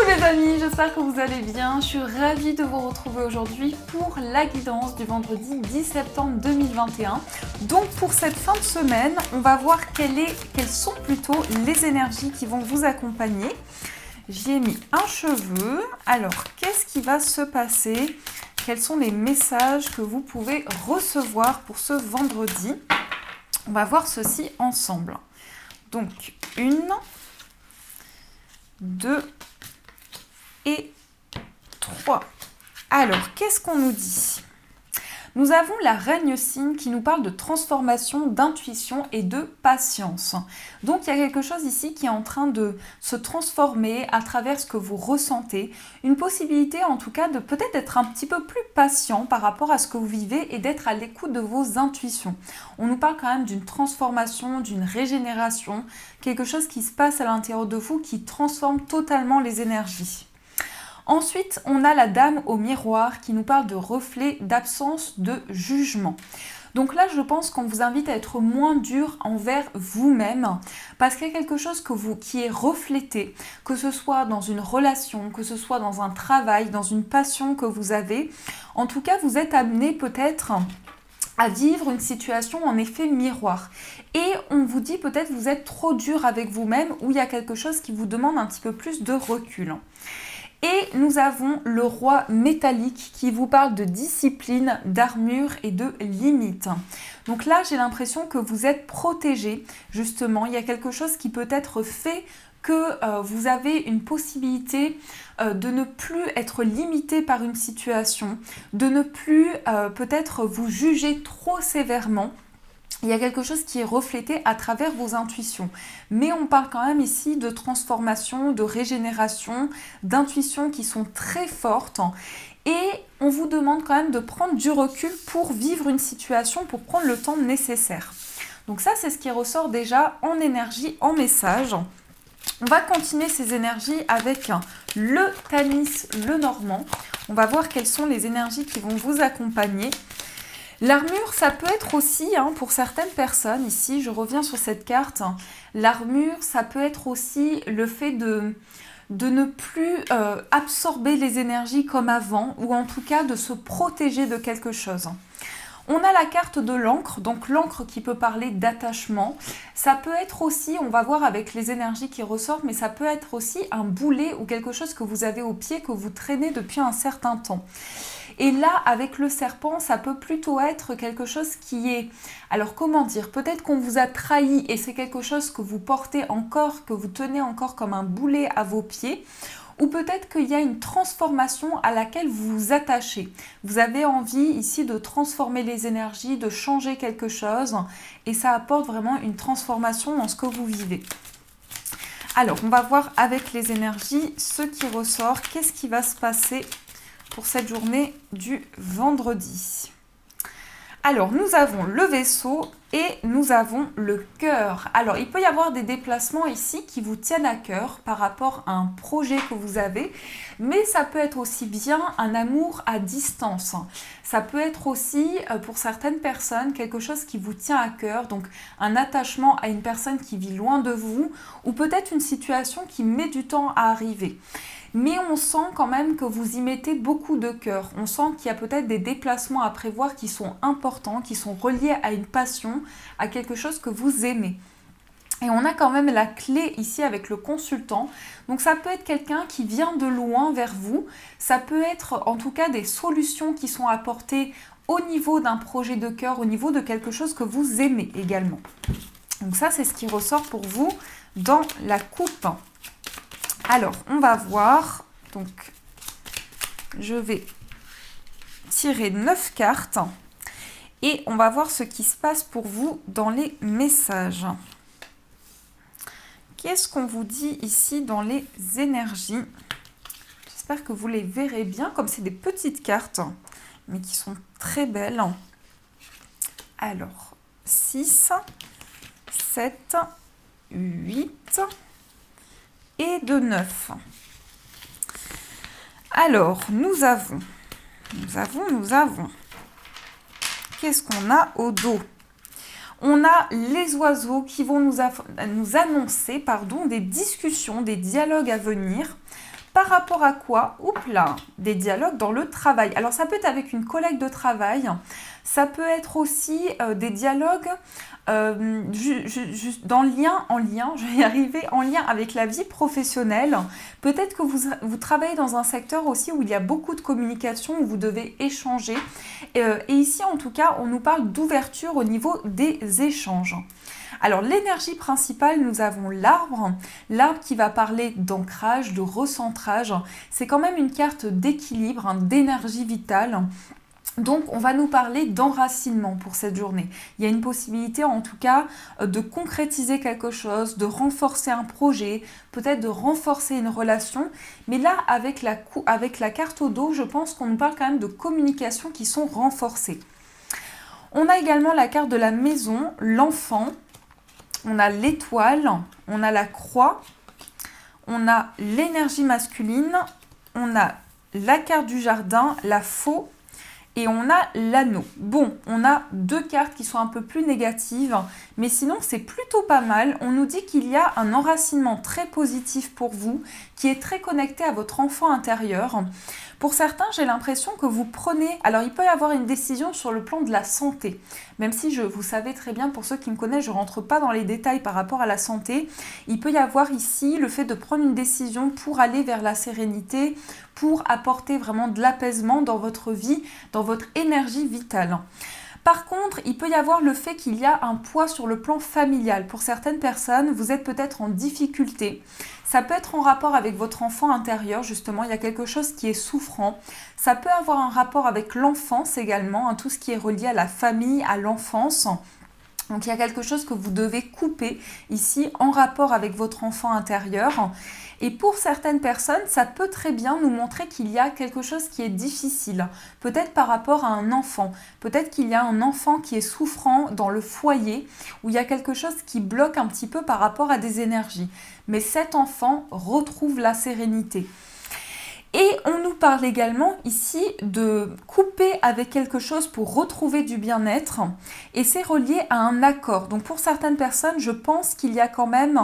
les amis, j'espère que vous allez bien. Je suis ravie de vous retrouver aujourd'hui pour la guidance du vendredi 10 septembre 2021. Donc pour cette fin de semaine, on va voir quelles sont plutôt les énergies qui vont vous accompagner. J'y ai mis un cheveu. Alors, qu'est-ce qui va se passer? Quels sont les messages que vous pouvez recevoir pour ce vendredi? On va voir ceci ensemble. Donc, 1, 2 et 3. Alors, qu'est-ce qu'on nous dit? Nous avons la Reine Signe qui nous parle de transformation, d'intuition et de patience. Donc, il y a quelque chose ici qui est en train de se transformer à travers ce que vous ressentez. Une possibilité, en tout cas, de peut-être être un petit peu plus patient par rapport à ce que vous vivez et d'être à l'écoute de vos intuitions. On nous parle quand même d'une transformation, d'une régénération, quelque chose qui se passe à l'intérieur de vous qui transforme totalement les énergies. Ensuite, on a la Dame au miroir qui nous parle de reflet, d'absence de jugement. Donc là, je pense qu'on vous invite à être moins dur envers vous-même parce qu'il y a quelque chose qui est reflété, que ce soit dans une relation, que ce soit dans un travail, dans une passion que vous avez. En tout cas, vous êtes amené peut-être à vivre une situation en effet miroir. Et on vous dit peut-être que vous êtes trop dur avec vous-même ou il y a quelque chose qui vous demande un petit peu plus de recul. Et nous avons le roi métallique qui vous parle de discipline, d'armure et de limites. Donc là, j'ai l'impression que vous êtes protégé. Justement, il y a quelque chose qui peut être fait que vous avez une possibilité de ne plus être limité par une situation, de ne plus peut-être vous juger trop sévèrement. Il y a quelque chose qui est reflété à travers vos intuitions. Mais on parle quand même ici de transformation, de régénération, d'intuitions qui sont très fortes. Et on vous demande quand même de prendre du recul pour vivre une situation, pour prendre le temps nécessaire. Donc ça, c'est ce qui ressort déjà en énergie, en message. On va continuer ces énergies avec le Tanis, le Normand. On va voir quelles sont les énergies qui vont vous accompagner. L'armure, ça peut être aussi, pour certaines personnes, ici je reviens sur cette carte, l'armure, ça peut être aussi le fait de ne plus absorber les énergies comme avant, ou en tout cas de se protéger de quelque chose. On a la carte de l'encre, donc l'encre qui peut parler d'attachement. Ça peut être aussi, on va voir avec les énergies qui ressortent, mais ça peut être aussi un boulet ou quelque chose que vous avez au pied, que vous traînez depuis un certain temps. Et là, avec le serpent, ça peut plutôt être quelque chose qui est... Alors, comment dire? Peut-être qu'on vous a trahi et c'est quelque chose que vous portez encore, que vous tenez encore comme un boulet à vos pieds. Ou peut-être qu'il y a une transformation à laquelle vous vous attachez. Vous avez envie ici de transformer les énergies, de changer quelque chose. Et ça apporte vraiment une transformation dans ce que vous vivez. Alors, on va voir avec les énergies ce qui ressort. Qu'est-ce qui va se passer pour cette journée du vendredi? Alors, nous avons le vaisseau et nous avons le cœur. Alors, il peut y avoir des déplacements ici qui vous tiennent à cœur par rapport à un projet que vous avez, mais ça peut être aussi bien un amour à distance. Ça peut être aussi, pour certaines personnes, quelque chose qui vous tient à cœur, donc un attachement à une personne qui vit loin de vous, ou peut-être une situation qui met du temps à arriver. Mais on sent quand même que vous y mettez beaucoup de cœur. On sent qu'il y a peut-être des déplacements à prévoir qui sont importants, qui sont reliés à une passion, à quelque chose que vous aimez. Et on a quand même la clé ici avec le consultant. Donc ça peut être quelqu'un qui vient de loin vers vous. Ça peut être en tout cas des solutions qui sont apportées au niveau d'un projet de cœur, au niveau de quelque chose que vous aimez également. Donc ça, c'est ce qui ressort pour vous dans la coupe. Alors, on va voir, donc je vais tirer 9 cartes et on va voir ce qui se passe pour vous dans les messages. Qu'est-ce qu'on vous dit ici dans les énergies? J'espère que vous les verrez bien, comme c'est des petites cartes, mais qui sont très belles. Alors, 6, 7, 8... et de 9. Alors, nous avons. Qu'est-ce qu'on a au dos? On a les oiseaux qui vont nous annoncer des discussions, des dialogues à venir. Par rapport à quoi? Oups là, des dialogues dans le travail. Alors ça peut être avec une collègue de travail, ça peut être aussi des dialogues en lien, je vais y arriver, en lien avec la vie professionnelle. Peut-être que vous travaillez dans un secteur aussi où il y a beaucoup de communication, où vous devez échanger. Et ici, en tout cas, on nous parle d'ouverture au niveau des échanges. Alors, l'énergie principale, nous avons l'arbre. L'arbre qui va parler d'ancrage, de recentrage. C'est quand même une carte d'équilibre, d'énergie vitale. Donc, on va nous parler d'enracinement pour cette journée. Il y a une possibilité, en tout cas, de concrétiser quelque chose, de renforcer un projet, peut-être de renforcer une relation. Mais là, avec la carte au dos, je pense qu'on nous parle quand même de communications qui sont renforcées. On a également la carte de la maison, l'enfant. On a l'étoile, on a la croix, on a l'énergie masculine, on a la carte du jardin, la faux, et on a l'anneau. Bon, on a deux cartes qui sont un peu plus négatives, mais sinon c'est plutôt pas mal. On nous dit qu'il y a un enracinement très positif pour vous, qui est très connecté à votre enfant intérieur. Pour certains, j'ai l'impression que vous prenez... Alors, il peut y avoir une décision sur le plan de la santé. Même si vous savez très bien, pour ceux qui me connaissent, je ne rentre pas dans les détails par rapport à la santé. Il peut y avoir ici le fait de prendre une décision pour aller vers la sérénité, pour apporter vraiment de l'apaisement dans votre vie, dans votre énergie vitale. Par contre, il peut y avoir le fait qu'il y a un poids sur le plan familial. Pour certaines personnes, vous êtes peut-être en difficulté. Ça peut être en rapport avec votre enfant intérieur, justement, il y a quelque chose qui est souffrant. Ça peut avoir un rapport avec l'enfance également, tout ce qui est relié à la famille, à l'enfance. Donc il y a quelque chose que vous devez couper ici en rapport avec votre enfant intérieur. Et pour certaines personnes, ça peut très bien nous montrer qu'il y a quelque chose qui est difficile. Peut-être par rapport à un enfant. Peut-être qu'il y a un enfant qui est souffrant dans le foyer, où il y a quelque chose qui bloque un petit peu par rapport à des énergies. Mais cet enfant retrouve la sérénité. Et on nous parle également ici de couper avec quelque chose pour retrouver du bien-être. Et c'est relié à un accord. Donc pour certaines personnes, je pense qu'il y a quand même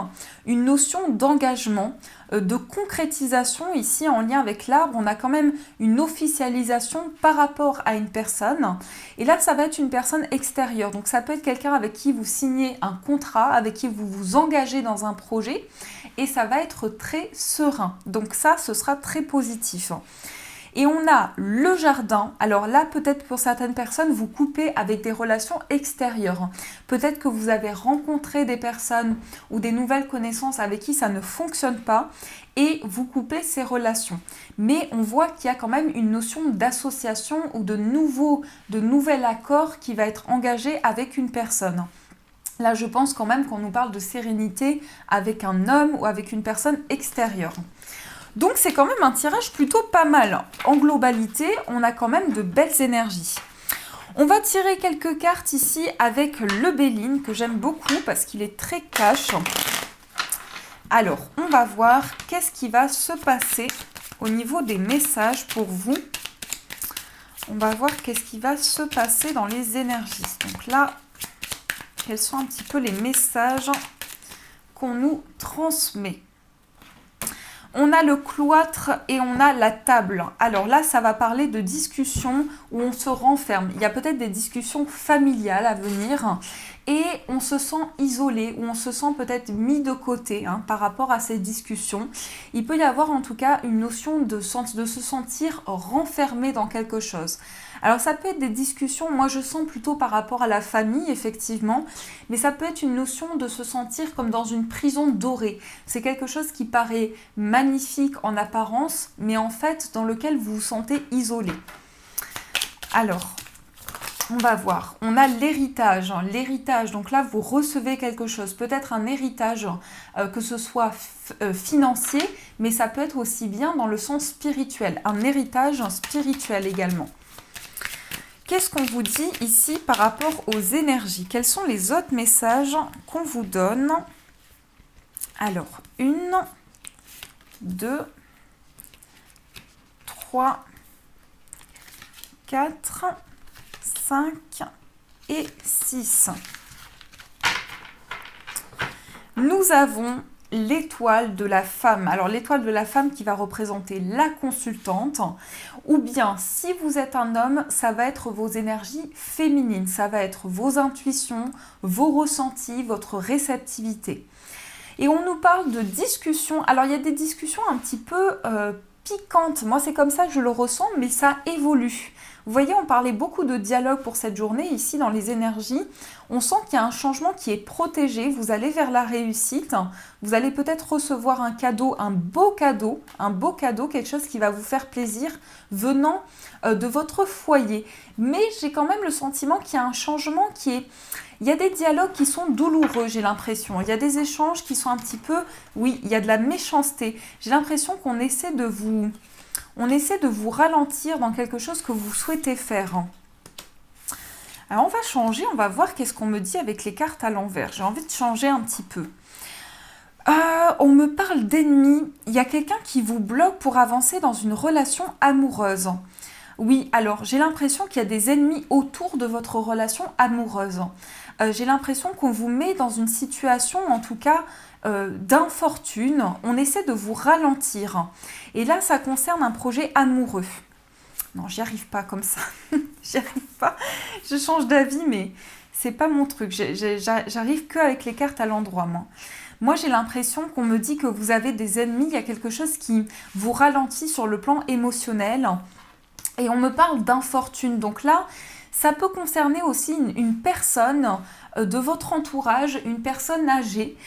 une notion d'engagement, de concrétisation. Ici, en lien avec l'arbre, on a quand même une officialisation par rapport à une personne. Et là, ça va être une personne extérieure. Donc ça peut être quelqu'un avec qui vous signez un contrat, avec qui vous vous engagez dans un projet. Et ça va être très serein. Donc ça, ce sera très positif. Et on a le jardin. Alors là, peut-être pour certaines personnes, vous coupez avec des relations extérieures. Peut-être que vous avez rencontré des personnes ou des nouvelles connaissances avec qui ça ne fonctionne pas et vous coupez ces relations. Mais on voit qu'il y a quand même une notion d'association ou de nouvel accord qui va être engagé avec une personne. Là, je pense quand même qu'on nous parle de sérénité avec un homme ou avec une personne extérieure. Donc, c'est quand même un tirage plutôt pas mal. En globalité, on a quand même de belles énergies. On va tirer quelques cartes ici avec le Béline, que j'aime beaucoup parce qu'il est très cash. Alors, on va voir qu'est-ce qui va se passer au niveau des messages pour vous. On va voir qu'est-ce qui va se passer dans les énergies. Donc là, quels sont un petit peu les messages qu'on nous transmet. On a le cloître et on a la table. Alors là, ça va parler de discussions où on se renferme. Il y a peut-être des discussions familiales à venir et on se sent isolé ou on se sent peut-être mis de côté par rapport à ces discussions. Il peut y avoir en tout cas une notion de se sentir renfermé dans quelque chose. Alors ça peut être des discussions, moi je sens plutôt par rapport à la famille effectivement, mais ça peut être une notion de se sentir comme dans une prison dorée. C'est quelque chose qui paraît magnifique en apparence, mais en fait dans lequel vous vous sentez isolé. Alors, on va voir. On a l'héritage. L'héritage, donc là vous recevez quelque chose, peut-être un héritage, que ce soit financier, mais ça peut être aussi bien dans le sens spirituel, un héritage spirituel également. Qu'est-ce qu'on vous dit ici par rapport aux énergies? Quels sont les autres messages qu'on vous donne? Alors, 1, 2, 3, 4, 5 et 6. Nous avons l'étoile de la femme. Alors l'étoile de la femme qui va représenter la consultante, ou bien si vous êtes un homme, ça va être vos énergies féminines, ça va être vos intuitions, vos ressentis, votre réceptivité. Et on nous parle de discussions. Alors il y a des discussions un petit peu piquantes, moi c'est comme ça que je le ressens, mais ça évolue. Vous voyez, on parlait beaucoup de dialogue pour cette journée, ici dans les énergies. On sent qu'il y a un changement qui est protégé, vous allez vers la réussite. Vous allez peut-être recevoir un cadeau, un beau cadeau, quelque chose qui va vous faire plaisir venant de votre foyer. Mais j'ai quand même le sentiment qu'il y a un changement qui est... Il y a des dialogues qui sont douloureux, j'ai l'impression. Il y a des échanges qui sont un petit peu... Oui, il y a de la méchanceté. J'ai l'impression qu'on essaie de vous... On essaie de vous ralentir dans quelque chose que vous souhaitez faire. Alors on va changer, on va voir qu'est-ce qu'on me dit avec les cartes à l'envers. J'ai envie de changer un petit peu. On me parle d'ennemis. Il y a quelqu'un qui vous bloque pour avancer dans une relation amoureuse. Oui, alors j'ai l'impression qu'il y a des ennemis autour de votre relation amoureuse. J'ai l'impression qu'on vous met dans une situation, en tout cas, d'infortune. On essaie de vous ralentir. Et là, ça concerne un projet amoureux. Non, j'y arrive pas comme ça. J'y arrive pas. Je change d'avis, mais c'est pas mon truc. J'arrive qu'avec les cartes à l'endroit, moi. Moi, j'ai l'impression qu'on me dit que vous avez des ennemis. Il y a quelque chose qui vous ralentit sur le plan émotionnel. Et on me parle d'infortune. Donc là, ça peut concerner aussi une personne de votre entourage, une personne âgée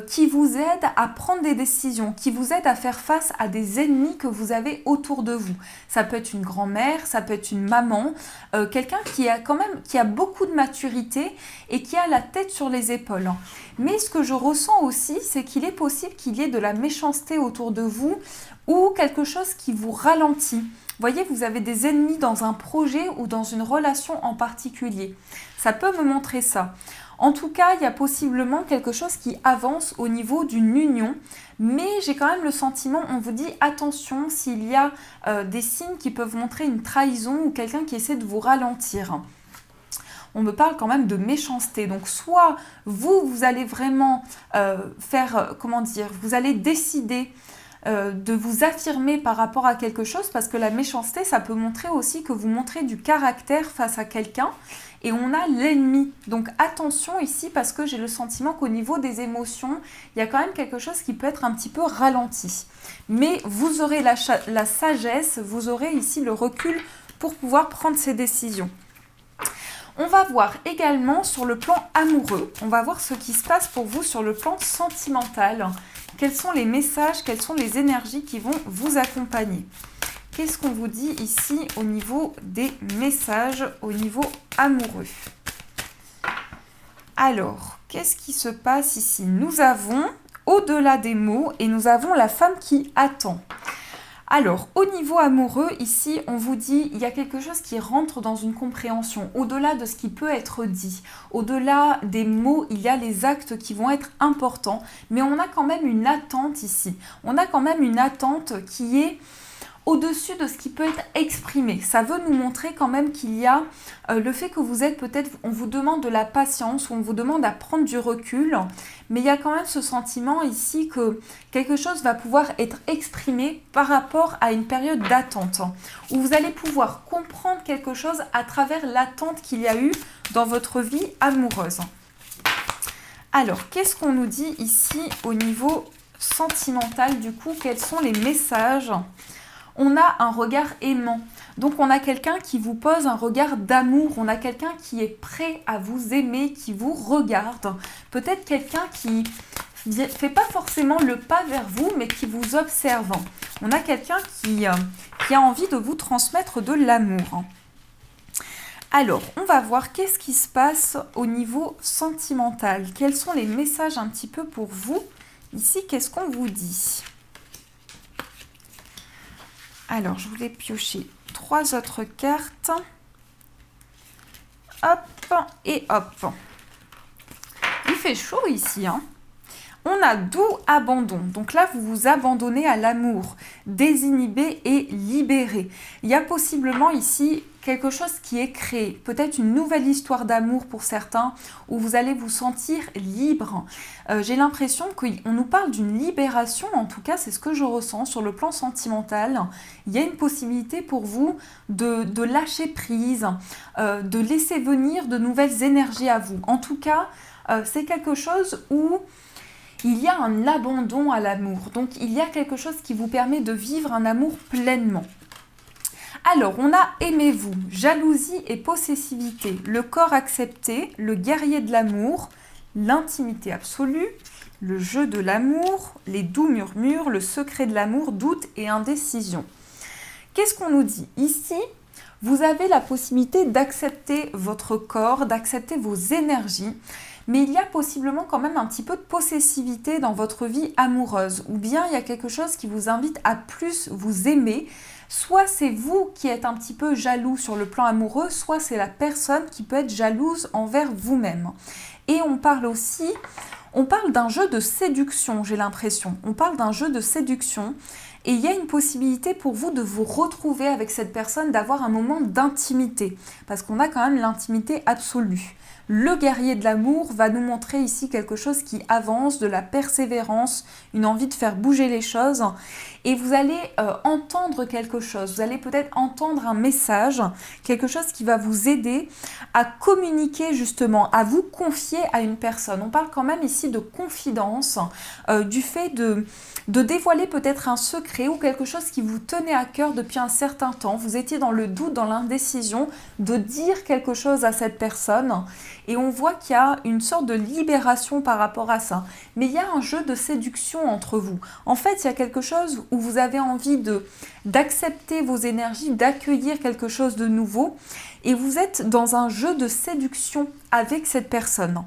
qui vous aide à prendre des décisions, qui vous aide à faire face à des ennemis que vous avez autour de vous. Ça peut être une grand-mère, ça peut être une maman, quelqu'un qui a beaucoup de maturité et qui a la tête sur les épaules. Mais ce que je ressens aussi, c'est qu'il est possible qu'il y ait de la méchanceté autour de vous ou quelque chose qui vous ralentit. Vous voyez, vous avez des ennemis dans un projet ou dans une relation en particulier. Ça peut me montrer ça. En tout cas, il y a possiblement quelque chose qui avance au niveau d'une union, mais j'ai quand même le sentiment, on vous dit attention s'il y a des signes qui peuvent montrer une trahison ou quelqu'un qui essaie de vous ralentir. On me parle quand même de méchanceté. Donc soit vous allez vraiment vous allez décider de vous affirmer par rapport à quelque chose, parce que la méchanceté, ça peut montrer aussi que vous montrez du caractère face à quelqu'un, et on a l'ennemi. Donc attention ici, parce que j'ai le sentiment qu'au niveau des émotions, il y a quand même quelque chose qui peut être un petit peu ralenti. Mais vous aurez la sagesse, vous aurez ici le recul pour pouvoir prendre ces décisions. On va voir également sur le plan amoureux, on va voir ce qui se passe pour vous sur le plan sentimental. Quels sont les messages, quelles sont les énergies qui vont vous accompagner? Qu'est-ce qu'on vous dit ici au niveau des messages, au niveau amoureux? Alors, qu'est-ce qui se passe ici? Nous avons au-delà des mots et nous avons la femme qui attend. Alors, au niveau amoureux, ici, on vous dit il y a quelque chose qui rentre dans une compréhension, au-delà de ce qui peut être dit. Au-delà des mots, il y a les actes qui vont être importants, mais on a quand même une attente ici. On a quand même une attente qui est au-dessus de ce qui peut être exprimé. Ça veut nous montrer quand même qu'il y a le fait que vous êtes peut-être, on vous demande de la patience, ou on vous demande à prendre du recul, mais il y a quand même ce sentiment ici que quelque chose va pouvoir être exprimé par rapport à une période d'attente, où vous allez pouvoir comprendre quelque chose à travers l'attente qu'il y a eu dans votre vie amoureuse. Alors, qu'est-ce qu'on nous dit ici au niveau sentimental du coup? Quels sont les messages? On a un regard aimant. Donc on a quelqu'un qui vous pose un regard d'amour. On a quelqu'un qui est prêt à vous aimer, qui vous regarde. Peut-être quelqu'un qui ne fait pas forcément le pas vers vous, mais qui vous observe. On a quelqu'un qui a envie de vous transmettre de l'amour. Alors, on va voir qu'est-ce qui se passe au niveau sentimental. Quels sont les messages un petit peu pour vous? Ici, qu'est-ce qu'on vous dit? Alors, je voulais piocher 3 autres cartes. Hop et hop. Il fait chaud ici, hein. On a doux abandon. Donc là, vous vous abandonnez à l'amour, désinhibé et libéré. Il y a possiblement ici quelque chose qui est créé, peut-être une nouvelle histoire d'amour pour certains, où vous allez vous sentir libre. J'ai l'impression qu'on nous parle d'une libération, en tout cas c'est ce que je ressens sur le plan sentimental. Il y a une possibilité pour vous de lâcher prise, de laisser venir de nouvelles énergies à vous. En tout cas, c'est quelque chose où il y a un abandon à l'amour. Donc il y a quelque chose qui vous permet de vivre un amour pleinement. Alors, on a aimez-vous, jalousie et possessivité, le corps accepté, le guerrier de l'amour, l'intimité absolue, le jeu de l'amour, les doux murmures, le secret de l'amour, doute et indécision. Qu'est-ce qu'on nous dit ici? Vous avez la possibilité d'accepter votre corps, d'accepter vos énergies, mais il y a possiblement quand même un petit peu de possessivité dans votre vie amoureuse, ou bien il y a quelque chose qui vous invite à plus vous aimer. Soit c'est vous qui êtes un petit peu jaloux sur le plan amoureux, soit c'est la personne qui peut être jalouse envers vous-même. Et on parle d'un jeu de séduction, j'ai l'impression. On parle d'un jeu de séduction et il y a une possibilité pour vous de vous retrouver avec cette personne, d'avoir un moment d'intimité, parce qu'on a quand même l'intimité absolue. Le guerrier de l'amour va nous montrer ici quelque chose qui avance, de la persévérance, une envie de faire bouger les choses. Et vous allez entendre quelque chose, vous allez peut-être entendre un message, quelque chose qui va vous aider à communiquer justement, à vous confier à une personne. On parle quand même ici de confidence, du fait de dévoiler peut-être un secret ou quelque chose qui vous tenait à cœur depuis un certain temps. Vous étiez dans le doute, dans l'indécision de dire quelque chose à cette personne. Et on voit qu'il y a une sorte de libération par rapport à ça. Mais il y a un jeu de séduction entre vous. En fait, il y a quelque chose où vous avez envie d'accepter vos énergies, d'accueillir quelque chose de nouveau. Et vous êtes dans un jeu de séduction avec cette personne.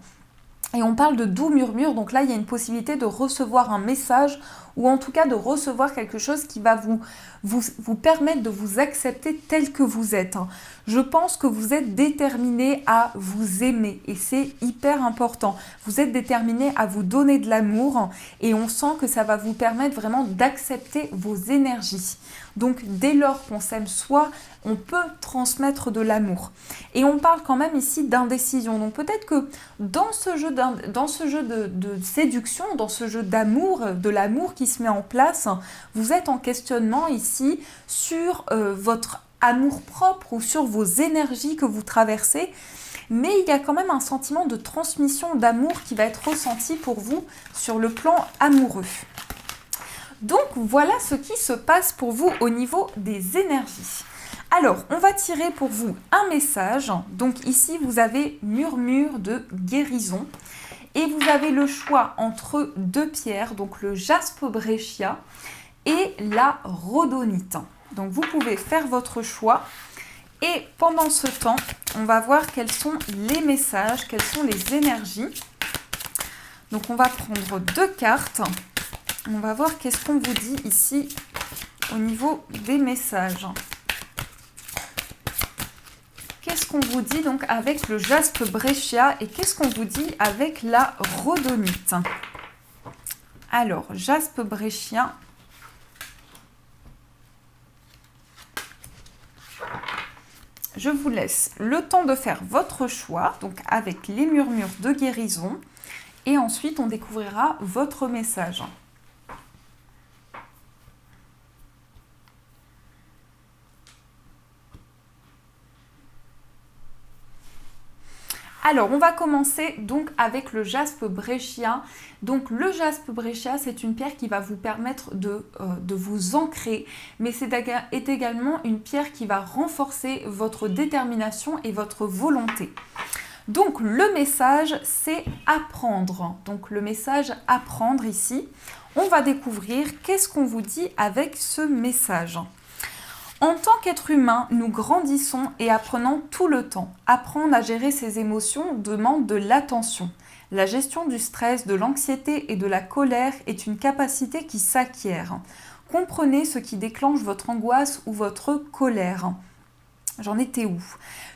Et on parle de doux murmures, donc là, il y a une possibilité de recevoir un message ou en tout cas de recevoir quelque chose qui va vous permettre de vous accepter tel que vous êtes. Je pense que vous êtes déterminé à vous aimer et c'est hyper important. Vous êtes déterminé à vous donner de l'amour et on sent que ça va vous permettre vraiment d'accepter vos énergies. Donc dès lors qu'on s'aime soi, on peut transmettre de l'amour. Et on parle quand même ici d'indécision. Donc peut-être que dans ce jeu de séduction, dans ce jeu d'amour, de l'amour qui se met en place, vous êtes en questionnement ici sur votre amour-propre ou sur vos énergies que vous traversez. Mais il y a quand même un sentiment de transmission d'amour qui va être ressenti pour vous sur le plan amoureux. Donc voilà ce qui se passe pour vous au niveau des énergies. Alors, on va tirer pour vous un message. Donc ici, vous avez murmure de guérison. Et vous avez le choix entre deux pierres, donc le jaspe breccia et la rhodonite. Donc vous pouvez faire votre choix. Et pendant ce temps, on va voir quels sont les messages, quelles sont les énergies. Donc on va prendre deux cartes. On va voir qu'est-ce qu'on vous dit ici au niveau des messages. Qu'est-ce qu'on vous dit donc avec le jaspe breccia et qu'est-ce qu'on vous dit avec la rhodonite? Alors, jaspe breccia. Je vous laisse le temps de faire votre choix, donc avec les murmures de guérison. Et ensuite, on découvrira votre message. Alors, on va commencer donc avec le jaspe breccia. Donc, le jaspe breccia, c'est une pierre qui va vous permettre de vous ancrer, mais c'est également une pierre qui va renforcer votre détermination et votre volonté. Donc, le message, c'est apprendre. Donc, le message apprendre ici, on va découvrir qu'est-ce qu'on vous dit avec ce message. En tant qu'être humain, nous grandissons et apprenons tout le temps. Apprendre à gérer ses émotions demande de l'attention. La gestion du stress, de l'anxiété et de la colère est une capacité qui s'acquiert. Comprenez ce qui déclenche votre angoisse ou votre colère. J'en étais où?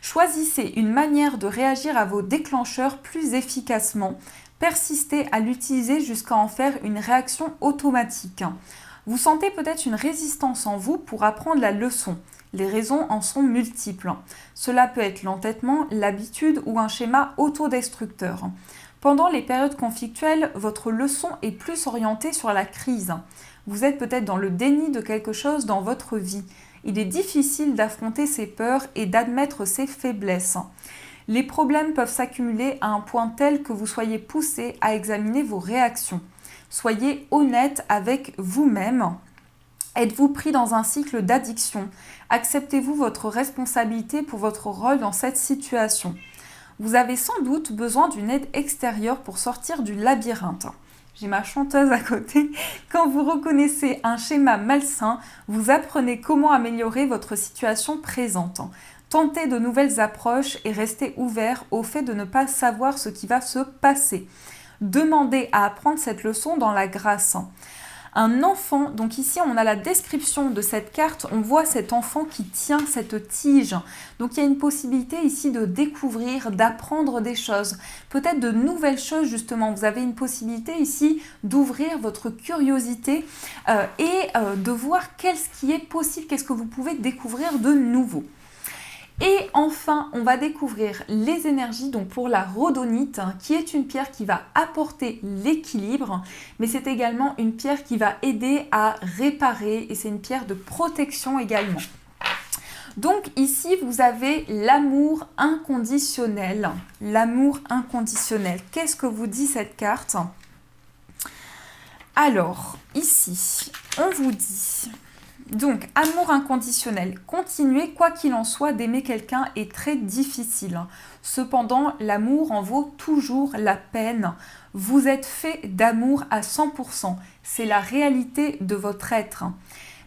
Choisissez une manière de réagir à vos déclencheurs plus efficacement. Persistez à l'utiliser jusqu'à en faire une réaction automatique. Vous sentez peut-être une résistance en vous pour apprendre la leçon. Les raisons en sont multiples. Cela peut être l'entêtement, l'habitude ou un schéma autodestructeur. Pendant les périodes conflictuelles, votre leçon est plus orientée sur la crise. Vous êtes peut-être dans le déni de quelque chose dans votre vie. Il est difficile d'affronter ses peurs et d'admettre ses faiblesses. Les problèmes peuvent s'accumuler à un point tel que vous soyez poussé à examiner vos réactions. Soyez honnête avec vous-même. Êtes-vous pris dans un cycle d'addiction? Acceptez-vous votre responsabilité pour votre rôle dans cette situation? Vous avez sans doute besoin d'une aide extérieure pour sortir du labyrinthe. J'ai ma chanteuse à côté. Quand vous reconnaissez un schéma malsain, vous apprenez comment améliorer votre situation présente. Tentez de nouvelles approches et restez ouvert au fait de ne pas savoir ce qui va se passer. Demandez à apprendre cette leçon dans la grâce. Un enfant, donc ici on a la description de cette carte, on voit cet enfant qui tient cette tige. Donc il y a une possibilité ici de découvrir, d'apprendre des choses, peut-être de nouvelles choses justement. Vous avez une possibilité ici d'ouvrir votre curiosité et de voir qu'est-ce qui est possible, qu'est-ce que vous pouvez découvrir de nouveau. Et enfin, on va découvrir les énergies donc pour la rhodonite, qui est une pierre qui va apporter l'équilibre, mais c'est également une pierre qui va aider à réparer et c'est une pierre de protection également. Donc ici, vous avez l'amour inconditionnel. L'amour inconditionnel. Qu'est-ce que vous dit cette carte? Alors, ici, on vous dit... Donc, amour inconditionnel. Continuez, quoi qu'il en soit, d'aimer quelqu'un est très difficile. Cependant, l'amour en vaut toujours la peine. Vous êtes fait d'amour à 100%. C'est la réalité de votre être.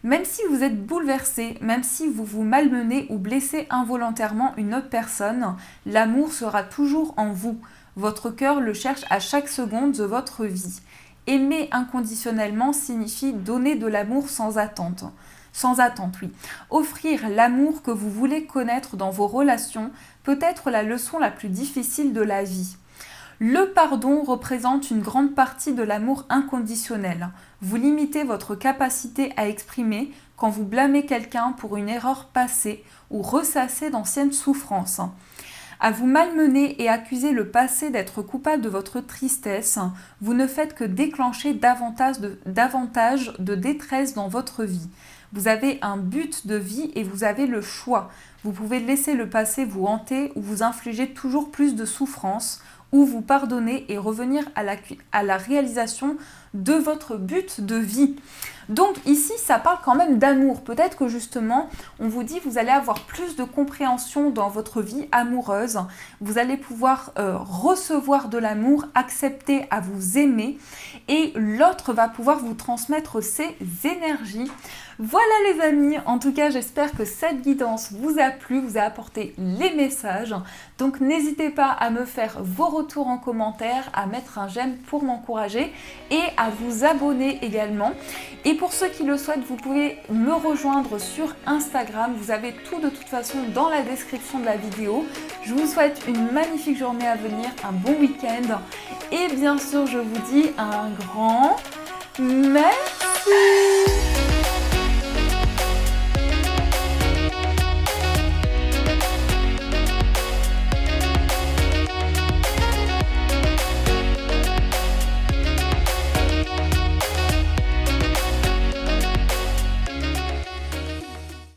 Même si vous êtes bouleversé, même si vous vous malmenez ou blessez involontairement une autre personne, l'amour sera toujours en vous. Votre cœur le cherche à chaque seconde de votre vie. Aimer inconditionnellement signifie donner de l'amour sans attente. Sans attente, oui. Offrir l'amour que vous voulez connaître dans vos relations peut être la leçon la plus difficile de la vie. Le pardon représente une grande partie de l'amour inconditionnel. Vous limitez votre capacité à exprimer quand vous blâmez quelqu'un pour une erreur passée ou ressassez d'anciennes souffrances. À vous malmener et accuser le passé d'être coupable de votre tristesse, vous ne faites que déclencher davantage de détresse dans votre vie. Vous avez un but de vie et vous avez le choix. Vous pouvez laisser le passé vous hanter ou vous infliger toujours plus de souffrance, ou vous pardonner et revenir à la réalisation de votre but de vie. Donc ici, ça parle quand même d'amour. Peut-être que justement, on vous dit vous allez avoir plus de compréhension dans votre vie amoureuse. Vous allez pouvoir recevoir de l'amour, accepter à vous aimer et l'autre va pouvoir vous transmettre ses énergies. Voilà les amis, en tout cas j'espère que cette guidance vous a plu, vous a apporté les messages. Donc n'hésitez pas à me faire vos retours en commentaire, à mettre un j'aime pour m'encourager et à vous abonner également. Et pour ceux qui le souhaitent, vous pouvez me rejoindre sur Instagram. Vous avez tout de toute façon dans la description de la vidéo. Je vous souhaite une magnifique journée à venir, un bon week-end. Et bien sûr, je vous dis un grand merci.